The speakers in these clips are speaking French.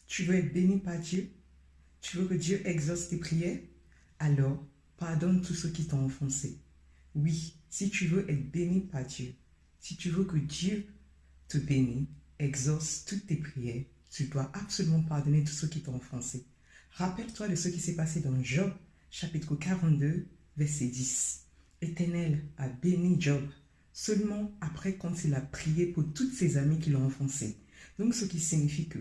Tu veux être béni par Dieu? Tu veux que Dieu exauce tes prières? Alors, pardonne tous ceux qui t'ont offensé. Oui, si tu veux être béni par Dieu, si tu veux que Dieu te bénisse, exauce toutes tes prières, tu dois absolument pardonner tous ceux qui t'ont offensé. Rappelle-toi de ce qui s'est passé dans Job, chapitre 42, verset 10. L'Éternel a béni Job seulement après quand il a prié pour toutes ses amies qui l'ont offensé. Donc, ce qui signifie que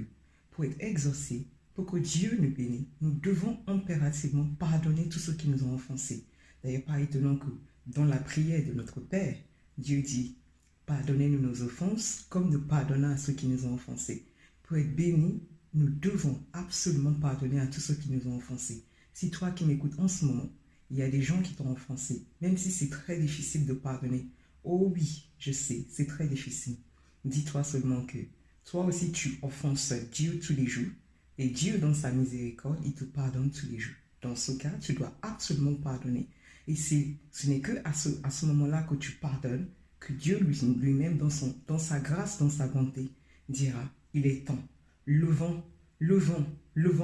pour être exaucé, pour que Dieu nous bénisse, nous devons impérativement pardonner tous ceux qui nous ont offensés. D'ailleurs, pas étonnant que dans la prière de notre Père, Dieu dit « Pardonnez-nous nos offenses comme nous pardonnons à ceux qui nous ont offensés. » Pour être bénis, nous devons absolument pardonner à tous ceux qui nous ont offensés. Si toi qui m'écoutes en ce moment, il y a des gens qui t'ont offensé, même si c'est très difficile de pardonner. Oh oui, je sais, c'est très difficile. Dis-toi seulement que toi aussi tu offenses Dieu tous les jours et Dieu dans sa miséricorde, il te pardonne tous les jours. Dans ce cas, tu dois absolument pardonner. Et ce n'est que à ce moment-là que tu pardonnes que Dieu lui-même, dans sa grâce, dans sa bonté, dira, il est temps, levons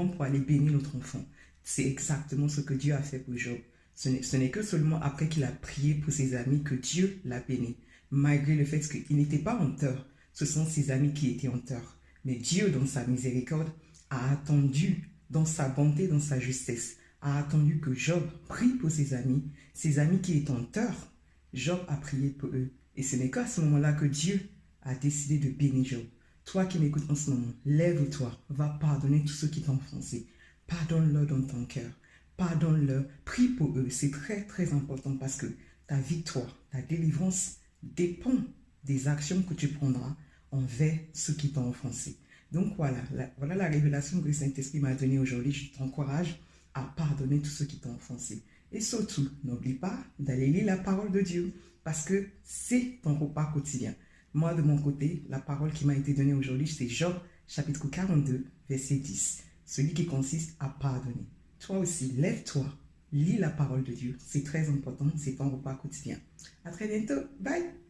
pour aller bénir notre enfant. C'est exactement ce que Dieu a fait pour Job. Ce n'est que seulement après qu'il a prié pour ses amis que Dieu l'a béni. Malgré le fait qu'il n'était pas en tort, ce sont ses amis qui étaient en tort. Mais Dieu, dans sa miséricorde, a attendu, dans sa bonté, dans sa justesse, a attendu que Job prie pour ses amis qui étaient en tort. Job a prié pour eux. Et ce n'est qu'à ce moment-là que Dieu a décidé de bénir Job. Toi qui m'écoutes en ce moment, lève-toi, va pardonner tous ceux qui t'ont offensé. Pardonne-leur dans ton cœur. Pardonne-leur, prie pour eux. C'est très très important parce que ta victoire, ta délivrance dépend des actions que tu prendras envers ceux qui t'ont offensé. Donc voilà la révélation que le Saint-Esprit m'a donnée aujourd'hui. Je t'encourage à pardonner tous ceux qui t'ont offensé. Et surtout, n'oublie pas d'aller lire la parole de Dieu parce que c'est ton repas quotidien. Moi, de mon côté, la parole qui m'a été donnée aujourd'hui, c'est Job, chapitre 42, verset 10. Celui qui consiste à pardonner. Toi aussi, lève-toi, lis la parole de Dieu. C'est très important, c'est ton repas quotidien. À très bientôt. Bye!